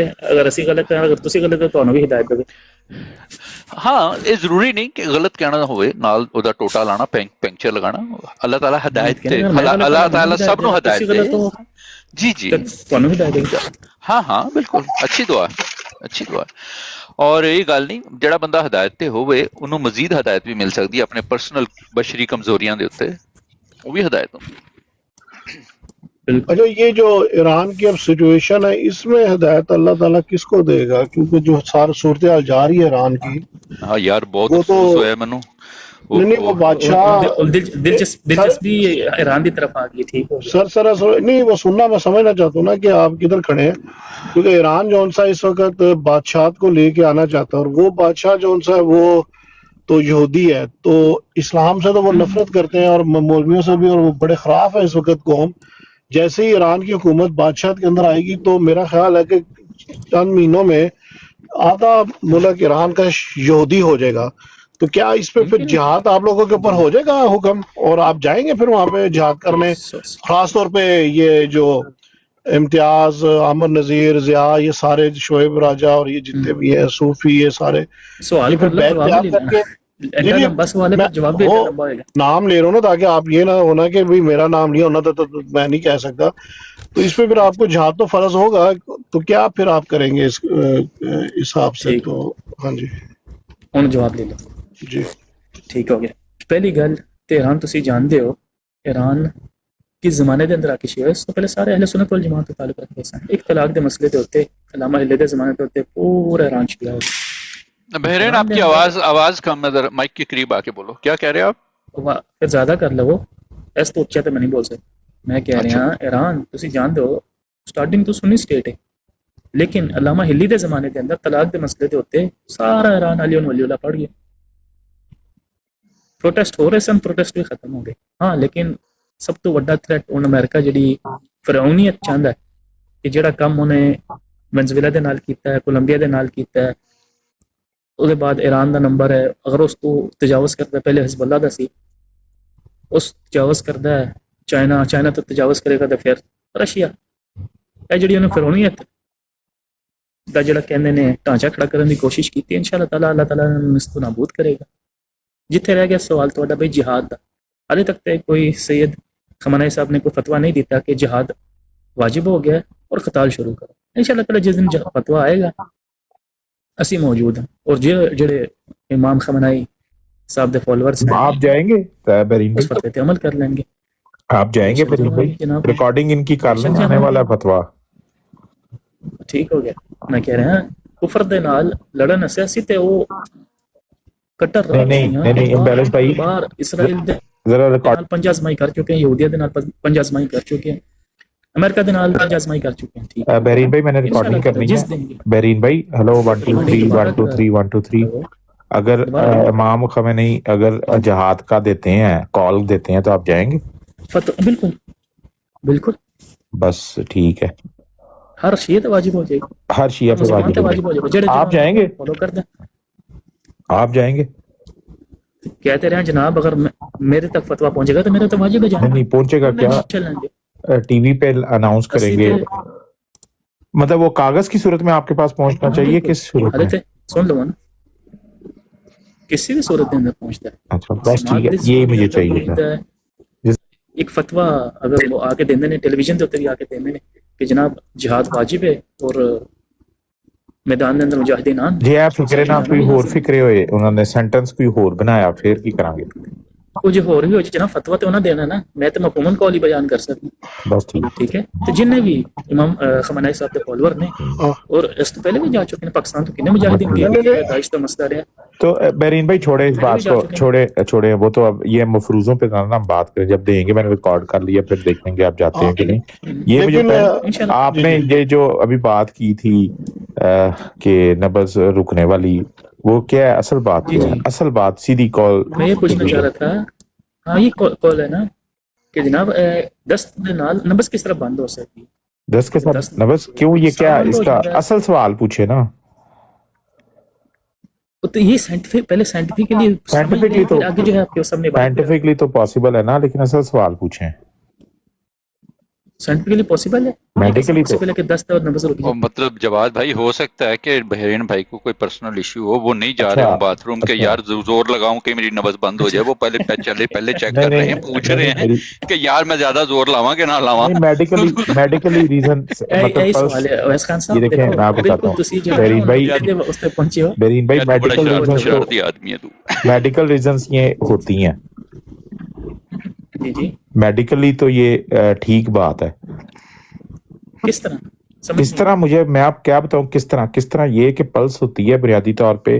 اگر اسی غلط ہے اگر تسی غلط ہے تو بھی ہدایت دے. ہاں یہ ضروری نہیں کہ غلط کہنا ہوئے نال دا ٹوٹا لانا پینکچر لگانا. اللہ تعالیٰ ہدایت دے, اللہ تعالیٰ سب نو ہدایت دے. جی جی ہاں ہاں بالکل اچھی دعا اچھی دعا. اور یہ گل نہیں جڑا بندہ ہدایت تے ہوئے انہوں مزید ہدایت بھی مل سکتی ہے اپنے پرسنل بشری کمزوریاں دے اوتے, وہ بھی ہدایت ہوندی. اچھا یہ جو ایران کی اب سچویشن ہے اس میں ہدایت اللہ تعالیٰ کس کو دے گا؟ کیونکہ جو ساری صورتحال جا رہی ہے ایران کی, ہاں یار بہت وہ تو افسوس ہوا مینوں. نہیں وہ بادشاہ دلچسپی ایران کی طرف آ گئی. ٹھیک سر نہیں وہ سننا میں سمجھنا چاہتا ہوں نا کہ آپ کدھر کھڑے ہیں, کیونکہ ایران جو سا اس وقت بادشاہت کو لے کے آنا چاہتا ہے, اور وہ بادشاہ جو سا وہ تو یہودی ہے, تو اسلام سے تو وہ نفرت کرتے ہیں اور مولویوں سے بھی, اور وہ بڑے خراف ہے اس وقت قوم. جیسے ہی ایران کی حکومت بادشاہت کے اندر آئے گی تو میرا خیال ہے کہ چند مہینوں میں آدھا ملک ایران کا یہودی ہو جائے گا. تو کیا اس پہ پھر جہاد آپ لوگوں کے اوپر ہو جائے گا حکم, اور آپ جائیں گے پھر وہاں پہ جہاد کرنے؟ خاص طور پہ یہ جو امتیاز, عامر نذیر, ضیاء, یہ سارے شعیب راجہ اور یہ جتنے بھی ہیں صوفی, یہ سارے سوال پھر بیگ تیار کر کے نام لے رہا ہوں نا, تاکہ آپ یہ نہ ہونا کہ بھائی میرا نام نہیں ہونا تو میں نہیں کہہ سکتا. تو اس پہ پھر آپ کو جہاد تو فرض ہوگا, تو کیا پھر آپ کریں گے اس حساب سے؟ تو ہاں جی ہوں جواب لے لو. جی ٹھیک ہو گیا. پہلی گل تے ایران تسی جانتے ہو ایران کس زمانے دے اندر آ کے شیعہ, اس تو پہلے سارے اہل سنت والجماعت کے تعلق رکھتے سن. ایک طلاق دے مسئلے دے ہوتے علامہ ہلے دے زمانے دے ہوتے پورا ایران شیعہ ہو. بحرین آپ کی آواز کم ہے, مائک کے قریب آ کے بولو, کیا کہہ رہے ہو آپ؟ پھر زیادہ کر لو, ایس تو اچھا تو میں نہیں بول سکتا. میں کہہ رہا ہوں ایران تسی جانتے ہو سٹارٹنگ تو سنی سٹیٹ ہے, لیکن علامہ ہلی دے زمانے دے اندر طلاق دے مسئلے دے ہوتے سارا ایران علی ولی اللہ پڑھ گیا. پروٹیسٹ ہو رہے سن, پروٹیسٹ بھی ختم ہو گئے. ہاں لیکن سب تو بڑا تھریٹ ان امریکہ جڑی فرعونیت چاہتا ہے کہ جڑا کم انہیں وینزویلا دے نال کیتا ہے, کولمبیا دے نال کیتا ہے, اس کے بعد ایران دا نمبر ہے. اگر اس تو تجاوز کرتا ہے, پہلے حزب اللہ دا سی, اس تجاوز کرتا ہے چائنا تو تجاوز کرے گا تو پھر رشیا. یہ جڑی انہیں فرعونیت دا جڑا کہندے نے ڈھانچہ کھڑا کرنے کی کوشش کی, انشاءاللہ تعالیٰ اللہ تعالیٰ نے اس کو نابود کرے گا. جتنے رہ گیا سوال تو بھائی جہاد دا, ابھی تک کوئی سید خامنہ ای صاحب نے کوئی فتویٰ نہیں دیتا کہ جہاد واجب ہو گیا اور قتال شروع کرو. انشاءاللہ تعالیٰ جس دن فتویٰ آئے گا اسی موجود ہیں, اور جڑے امام خامنہ ای صاحب دے فالورز ہیں آپ جائیں گے اس فتوے پہ عمل کر لیں گے. آپ جائیں گے ریکارڈنگ ان کی کر لیں, آنے والا فتویٰ ٹھیک ہو گیا. میں کہہ رہا ہوں کفر دے نال لڑن اساسی تے وہ کٹر نہیں بیلنس بھائی باہر اسرائیل دے ذرا نال پنج آزمائی کر چکے ہیں, یہودیہ دے نال پنج آزمائی کر چکے ہیں, امریکہ دے نال پنج آزمائی کر چکے ہیں. ٹھیک بحرین بھائی میں نے ریکارڈنگ کرنی ہے. بحرین بھائی ہلو 1 2 3 1 2 3 1 2 3. اگر امام خمینی اگر جہاد کا دیتے ہیں, کال دیتے ہیں, تو آپ جائیں گے؟ بالکل بالکل بس ٹھیک ہے. ہر شیعہ واجب ہو جائے گا, ہر شیعہ پہ واجب ہو جائے گا. آپ جائیں گے؟ فالو کر دیں. آپ جائیں گے؟ کہتے رہے ہیں جناب اگر میرے تک فتویٰ پہنچے گا تو میرے تو واجب ہے جانا. نہیں پہنچے گا کیا ٹی وی پہ اناؤنس کریں گے؟ مطلب وہ کاغذ کی صورت میں آپ کے پاس پہنچنا چاہیے, کس صورت میں؟ سن لو نا, کسی بھی صورت کے اندر پہنچتا ہے. اچھا بس ٹھیک ہے, یہ مجھے چاہیے تھا. ایک فتویٰ اگر وہ آ کے دیندے نے, ٹیلی ویژن کے اتنے بھی آ کے دیندے نے کہ جناب جہاد واجب ہے اور میدان دے اندر مجاہدین آن. جی آپ فکرے نہ کوئی ہور فکرے ہوئے, انہوں نے سینٹنس کوئی ہور بنایا, پھر کی کریں گے؟ کچھ ہور بھی ہو جناب, فتویٰ تو انہوں نے دینا نا, میں تو مفہوماً قول ہی بیان کر سکتا ہوں. بس ٹھیک ہے. تو جن بھی امام خامنہ ای صاحب کے فالوور نے, اور اس تو پہلے بھی جا چکے ہیں پاکستان, تو کتنے مجاہدین کے داعش کا مسئلہ رہا. تو بحرین بھائی چھوڑے اس بات کو, چھوڑے وہ تو اب یہ مفروضوں پہ ہم بات کریں, جب دیں گے میں نے ریکارڈ کر لیا, پھر دیکھیں گے آپ جاتے ہیں کہ نہیں. یہ مجھے آپ نے یہ جو ابھی بات کی تھی کہ نبض رکنے والی, وہ کیا ہے اصل بات؟ اصل بات سیدھی کال میں یہ پوچھنا چاہ رہا تھا. ہاں یہ کال ہے نا کہ جناب دست دے نال نبض کس طرح بند ہو سکتی ہے؟ دست کے ساتھ نبض کیوں؟ یہ کیا اس کا اصل سوال پوچھے نا. تو یہ سائنٹیفک پہلے سائنٹیفکلی تو آگے جو ہے آپ کے سامنے سائنٹیفکلی تو پاسبل ہے نا, لیکن اصل سوال پوچھیں. साइंटिफिकली पॉसिबल है मेडिकली तो पॉसिबल है कि 10 और नब्ज रुक और जाए? मतलब जवाब भाई हो सकता है कि बहरीन भाई को कोई पर्सनल इशू हो, वो नहीं जा रहे अच्छा हो बाथरूम के, अच्छा यार जोर लगाऊं कि मेरी नब्ज बंद हो जाए, वो पहले पहले चेक नहीं कर रहे हैं, नहीं पूछ नहीं रहे नहीं हैं मेरी कि यार मैं ज्यादा जोर लावां कि ना लावां। नहीं मेडिकली रीजन मतलब यही पल्स सवाल है अवैस खान ये साहब, देखें देखो मैं आपको बताता बिल्कुल हूँ तुसी जो है बेरीन भाई यार उन्होंने उस तक पहुंचे हो। बेरीन भाई यार तू बड़ा मेडिकल शरारती आदमी है तू। रीजंस ये होती हैं जी जी, मेडिकली तो ये ठीक बात है किस तरह समझ किस नहीं तरह आई। मुझे मैं आप क्या बताऊं किस तरह ये कि पल्स होती है बुनियादी तौर पे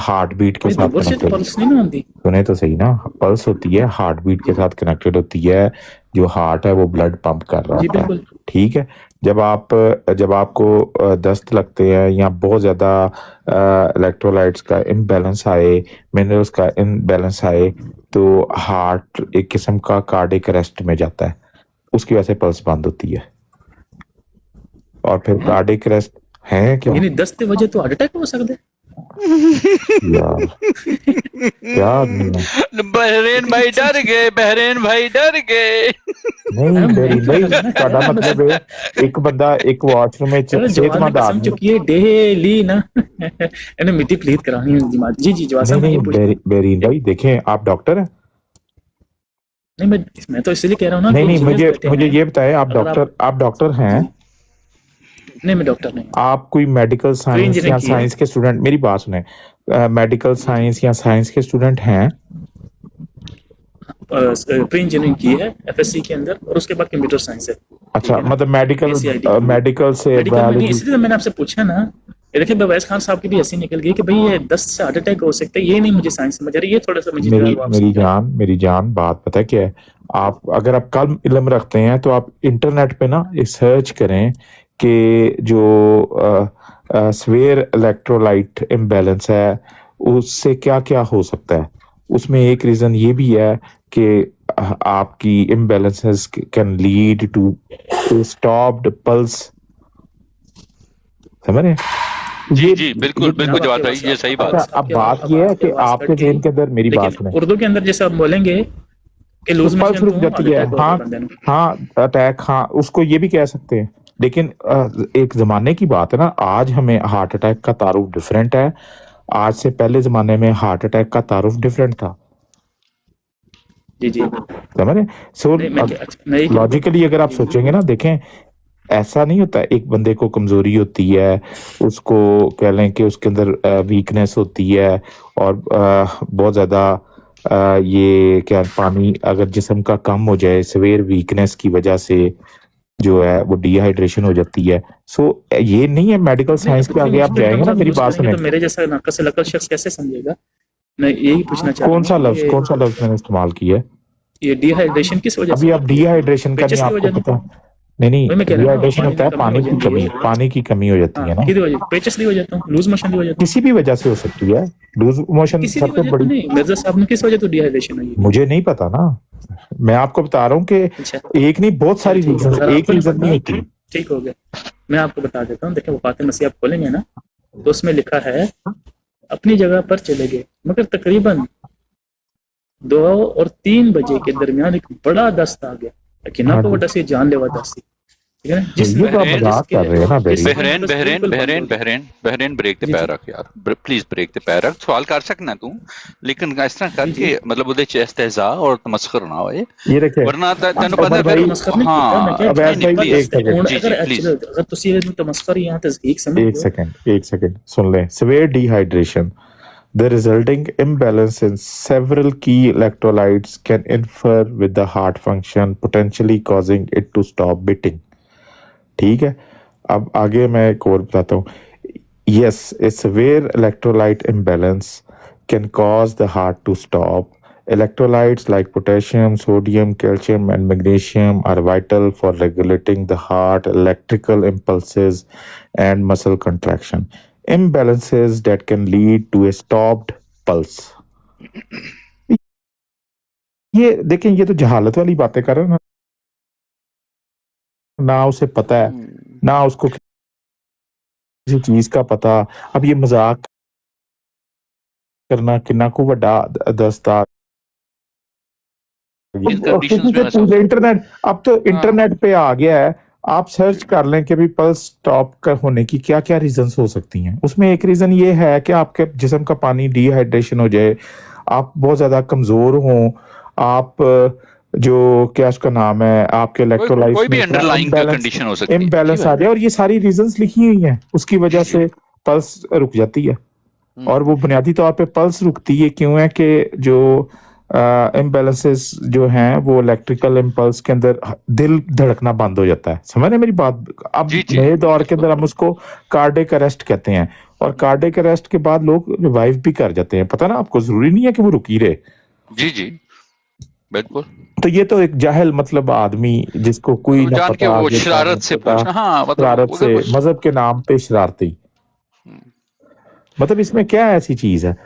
हार्ट बीट के नहीं साथ दुबर से तो कनेक्टेड पल्स नहीं ना आती। सुने तो सही ना पल्स होती है हार्ट बीट के साथ कनेक्टेड होती है जो हार्ट है वो ब्लड पंप कर रहा जी होता है बिल्कुल। ठीक है जब आपको दस्त लगते हैं या बहुत ज्यादा इलेक्ट्रोलाइट्स का इम्बैलेंस आए मिनरल्स का इम्बैलेंस आए तो हार्ट एक किस्म का कार्डिक अरेस्ट में जाता है उसकी वजह से पल्स बंद होती है और फिर कार्डिक अरेस्ट है क्या यानी 10 वजह तो हार्ट अटैक हो सकता है। यार क्या आदमी है बहरीन भाई डर गए, बहरीन भाई डर गए। नहीं हम बेरी नहीं भाई डर रहे ना, ਤੁਹਾਡਾ ਮਤਲਬ ਹੈ ਇੱਕ ਬੰਦਾ ਇੱਕ ਵਾਸ਼ਰੂਮ ਵਿੱਚ चलो जवान ने ਸਿਹਤਮੰਦ कसम ਆਦमी चुकी है डेली ना इन्हें मिट्टी प्लीत करानी है जमात। जी जी जवाब नहीं साहब मैं ये नहीं पूछता हूँ। बेरीन भाई देखें आप डॉक्टर हैं नहीं मैं तो इसलिए कह रहा हूँ ना नहीं कि नहीं इंजीनियर्स मुझे बैठे मुझे हैं। ये बताएं अगर आप डॉक्टर हैं जी नहीं मैं डॉक्टर नहीं हूँ, आप कोई मेडिकल प्री साइंस या इंजीनियरिंग की है। साइंस के स्टूडेंट मेरी बात सुने मेडिकल जी जी साइंस या साइंस के स्टूडेंट हैं प्री इंजीनियरिंग की है एफएससी के अंदर और उसके बाद कंप्यूटर साइंस है। ठीक अच्छा है ना, मतलब एसीआईटी की हुई। मेडिकल से मेडिकल में नहीं, बायोलॉजी इसलिए तो मैंने आपसे पूछा ना। ये देखिए अवैस खान साहब की भी हंसी निकल गई कि भाई ये 10 से हार्ट अटैक हो सकता है, ये नहीं मुझे साइंस समझ आ रही, ये थोड़ा सा मुझे जो है वो आप समझाइए। मेरी जान बात पता है क्या है आप अगर आप कल इल्म रखते हैं तो आप इंटरनेट पे ना एक सर्च करें कि जो स्वेयर इलेक्ट्रोलाइट इम्बैलेंस है उससे क्या क्या हो सकता है उसमें एक रीजन ये भी है कि आपकी imbalances can lead to stopped pulse समझ रहे हैं जी जी बिल्कुल बिल्कुल जवाब भाई, ये सही बात अच्छा अब बात ये है कि आपके ज़हन के अंदर मेरी बात लेकिन सुने उर्दू के अंदर जैसे आप बोलेंगे कि तो लूज पल्स मोशन रुक तो जाती हार्ट है अटैक हो गया बंदे को। हाँ अटैक हाँ उसको ये भी कह सकते हैं लेकिन एक जमाने की बात है ना आज हमें हार्ट अटैक का तारुफ डिफरेंट है आज से पहले जमाने में हार्ट अटैक का तारुफ डिफरेंट था जी जी समझ रहे सो नहीं मैं मैं ये लॉजिकली अगर आप जी सोचेंगे ना देखें ऐसा नहीं होता एक बंदे को कमजोरी होती है उसको कह लें कि उसके अंदर वीकनेस होती है और बहुत ज्यादा ये क्या पानी अगर जिस्म का कम हो जाए सवेयर वीकनेस की वजह से जो है वो डिहाइड्रेशन हो जाती है सो ये नहीं है मेडिकल साइंस के आगे आप जाएंगे ना मेरी बात सुने तो मेरे जैसा नाकस लकल शख्स कैसे समझेगा। मैं यही पूछना चाह रहा हूँ कौन सा लफ्ज मैंने इस्तेमाल किया है ये डिहाइड्रेशन किस वजह अभी से आप होती है? डिहाइड्रेशन का नहीं पेचिस की आपको वजह पता से नहीं वही मैं कह रहा हूँ डिहाइड्रेशन होता है पानी की कमी हो जाती है। पानी की कमी हो जाती हाँ है ना किसी वजह पेचिस की वजह तो लूज मोशन की वजह तो किसी भी वजह से हो सकती है लूज मोशन किसी भी सबसे वजह तो बड़ी नहीं, मिर्जा साहब ने किस वजह तो डिहाइड्रेशन हुई है? मुझे नहीं पता ना मैं आपको बता रहा हूँ कि अच्छा एक नहीं बहुत सारी चलो ठीक है, रीजन अगर एक आपको नहीं रीजन नहीं पता होती ठीक हो गया, मैं आपको बता देता हूँ। देखिए वो फातिमा मसीह आप खोलेंगे ना तो उसमें लिखा है अपनी जगह पर चले गए मगर तकरीबन 2 और 3 बजे के दरमियान एक बड़ा दस्त आ गया, लेकिन ना हाँ को जी वो दस्त जानलेवा दस्त थी। ठीक है ना, तो ये तो आप मजाक कर रहे हैं ना बेरी बहरीन बस बहरीन बिल्कुल बंद बहरीन हो गया। बहरीन बहरीन ब्रेक ते जी पैर जी रख यार प्लीज ब्रेक ते पैर रख सवाल कर सकना तू लेकिन इस तरह कर जी के जी मतलब ਉਹਦੇ ਚ इस्तेजा और तमस्खुर ना होए ये रखे वरना ਤੈਨੂੰ अबर पता भाई फिर तमस्कर नहीं हाँ कीता मैं क्या अवैस नहीं भाई प्लीज एक सेकंड जी अगर जी प्लीज अगर तुसी ये तमस्कर या तज़हीक समझ लो एक second severe dehydration the resulting imbalance in several key electrolytes can interfere with the heart function potentially causing it to stop beating ठीक है अब आगे मैं एक और बताता हूँ yes a severe electrolyte imbalance can cause the heart to stop electrolytes like potassium sodium calcium and magnesium are vital for regulating the heart electrical impulses and muscle contraction imbalances that can lead to a stopped pulse ये देखें ये तो जहालत वाली बातें कर रहे हैं ना उसे पता है ना उसको किसी चीज का पता अब ये मजाक करना किन्ना को बड़ा दस्ता इंटरनेट, अब तो इंटरनेट पे आ गया है, आप सर्च कर लें कि भी पल्स स्टॉप होने की क्या क्या रीजंस हो सकती हैं। उसमें एक रीजन ये है कि आपके जिस्म का पानी डिहाइड्रेशन हो जाए, आप बहुत ज्यादा कमजोर हों, आप जो क्या उसका नाम है, आपके इलेक्ट्रोलाइट्स कोई भी अंडरलाइंग कंडीशन हो सकती है, इम्बैलेंस आ जाए, और ये सारी रीजंस लिखी हुई हैं, उसकी वजह से पल्स रुक जाती है। और वो बुनियादी तौर पे पल्स रुकती है क्यों है कि जो इम्बैलेंसेस जो हैं वो इलेक्ट्रिकल इम्पल्स के अंदर दिल धड़कना बंद हो जाता है। समझ रहे मेरी बात? अब नए दौर के अंदर हम उसको कार्डियक अरेस्ट कहते हैं, और कार्डियक अरेस्ट के बाद लोग रिवाइव भी कर जाते हैं। पता ना आपको, जरूरी नहीं है कि वो रुकी रहे। जी जी बिल्कुल। तो ये तो एक जाहिल मतलब आदमी जिसको कोई ना पता, वो शरारत से पूछना, हाँ शरारत से, मजहब के नाम पे शरारती, मतलब इसमें क्या ऐसी चीज है?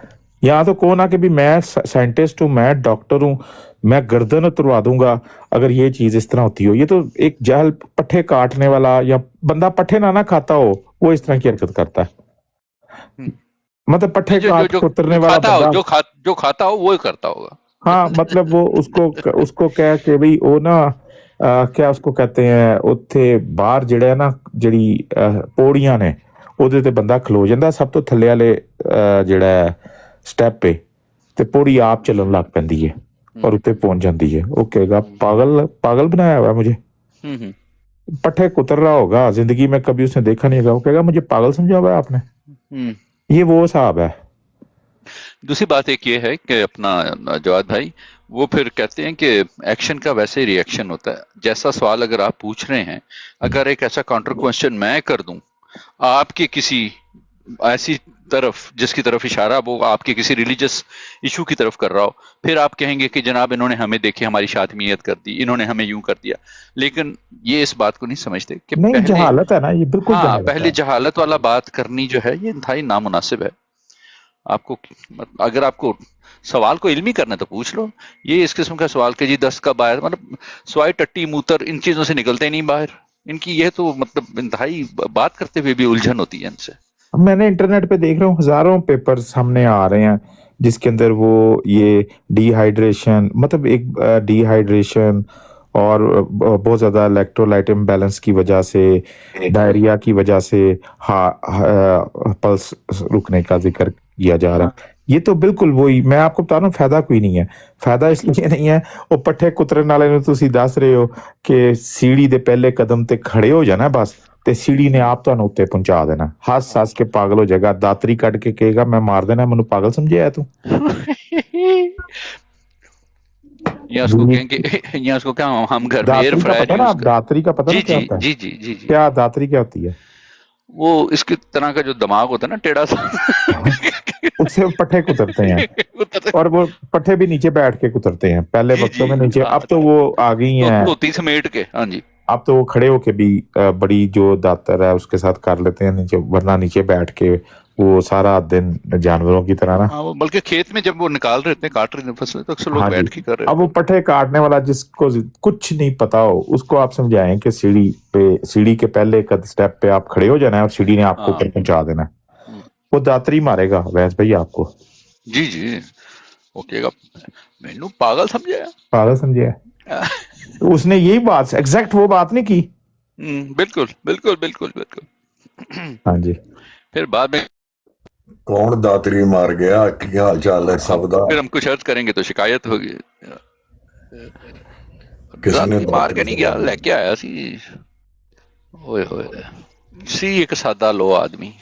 यहाँ तो कहो ना कि भी मैं साइंटिस्ट हूँ, मैं डॉक्टर हूँ, मैं गर्दन उतरवा दूंगा अगर ये चीज इस तरह होती हो। ये तो एक जाहिल पट्ठे काटने वाला, या बंदा पट्ठे ना खाता हो वो इस तरह की हरकत करता है। मतलब पट्ठे काट उतरने वाला बंदा जो खाता हो वो करता होगा। हाँ, मतलब वो उसको कह के भाई वो ना क्या उसको कहते हैं, उत्थे बाहर ਜਿਹੜਾ ਹੈ ਨਾ ਜਿਹੜੀ ਪੌੜੀਆਂ ਨੇ ਉਹਦੇ ਤੇ ਬੰਦਾ ਖਲੋ ਜਾਂਦਾ, ਸਭ ਤੋਂ ਥੱਲੇ ਵਾਲੇ ਜਿਹੜਾ ਸਟੈਪ पे ਤੇ ਪੌੜੀ ਆਪ ਚੱਲਣ ਲੱਗ ਪੈਂਦੀ ਹੈ और ਉੱਤੇ पहुंच जाती है। वो कहेगा पागल बनाया हुआ है मुझे, पट्टे कुतर रहा होगा, जिंदगी में कभी उसने देखा नहीं होगा, वो कहेगा मुझे पागल समझा हुआ है आपने। ये वो हिसाब है। दूसरी बात एक ये है कि अपना जवाद भाई वो फिर कहते हैं कि एक्शन का वैसे रिएक्शन होता है। जैसा सवाल अगर आप पूछ रहे हैं, अगर एक ऐसा काउंटर क्वेश्चन मैं कर दूं आपके किसी ऐसी तरफ जिसकी तरफ इशारा वो आपके किसी रिलीजियस इशू की तरफ कर रहा हो, फिर आप कहेंगे कि जनाब इन्होंने हमें देखे हमारी शातमियत कर दी, इन्होंने हमें यूं कर दिया। लेकिन ये इस बात को नहीं समझते कि नहीं, जहालत है ना ये, बिल्कुल पहले जहालत वाला बात करनी जो है ये इंतहाई नामुनासिब है। आपको अगर आपको सवाल को इल्मी करना है तो पूछ लो। ये इस किस्म का सवाल कि जी 10 कब आया, मतलब स्वाई टट्टी मूतर इन चीजों से निकलते नहीं बाहर। इनकी ये तो मतलब इंतहाई बात करते हुए भी उलझन होती है इनसे। मैंने इंटरनेट पे देख रहा हूँ हजारों पेपर सामने आ रहे हैं जिसके अंदर वो ये डिहाइड्रेशन, मतलब एक डिहाइड्रेशन और बहुत ज्यादा इलेक्ट्रोलाइट इम्बैलेंस की वजह से, डायरिया की वजह से पल्स रुकने का जिक्र किया जा रहा है। ये तो बिल्कुल वही मैं आपको बता रहा हूँ, फायदा कोई नहीं है। फायदा इसलिए नहीं है वो पट्ठे कुतरन वाले ने ਤੁਸੀਂ ਦੱਸ ਰਹੇ ਹੋ ਕਿ सीढ़ी ਦੇ ਪਹਿਲੇ ਕਦਮ ਤੇ ਖੜੇ ਹੋ ਜਾਣਾ ਬਸ, ਤੇ सीढ़ी ने आप ਤੁਹਾਨੂੰ ਉੱਤੇ ਪਹੁੰਚਾ ਦੇਣਾ। ਹੱਸ ਕੇ ਪਾਗਲ ਹੋ ਜਾਏਗਾ, ਦਾਤਰੀ ਕੱਢ ਕੇ ਕਹੇਗਾ ਮੈਂ ਮਾਰ ਦੇਣਾ, ਮੈਨੂੰ ਪਾਗਲ ਸਮਝਿਆ ਤੂੰ। या उसको कहेंगे, या उसको क्या हम घर में एयर फ्रायर यूज करते हैं। दातरी का पता क्या होता है? जी जी जी जी। क्या दातरी क्या होती है? वो इसकी तरह का जो दिमाग होता है ना टेढ़ा सा उससे पट्ठे कुतरते हैं, और वो पट्ठे भी नीचे बैठ के कुतरते हैं पहले वक्तों में नीचे। अब तो वो आ गई हैं धोती समेट के। हाँ जी, अब तो वो खड़े होके भी बड़ी जो दातर है उसके साथ कर लेते हैं नीचे, वरना नीचे बैठ के वो सारा दिन जानवरों की तरह ना। हाँ, बल्कि खेत में जब वो निकाल रहे थे, काट रहे थे फसल, तो अक्सर लोग बैठ के कर रहे हैं। अब वो पट्ठे काटने वाला जिसको कुछ नहीं पता हो उसको आप समझाएं कि सीढ़ी के पहले स्टेप पे आप खड़े हो जाना है और सीढ़ी ने आपको ऊपर पहुंचा देना है। वो दातरी मारेगा वैस भाई आपको। जी जी, वो कहेगा मैनू पागल समझाया, पागल समझाया। उसने यही बात एग्जैक्ट वो बात नहीं की। बिल्कुल बिल्कुल बिल्कुल बिल्कुल। हाँ जी। फिर बाद में कौन दातरी मार गया, क्या हाल चाल है सब दा? फिर हम कुछ अर्ज करेंगे तो शिकायत होगी। किसने मार के नहीं गया, लेके आया सी। ओए होए सी एक सादा लो आदमी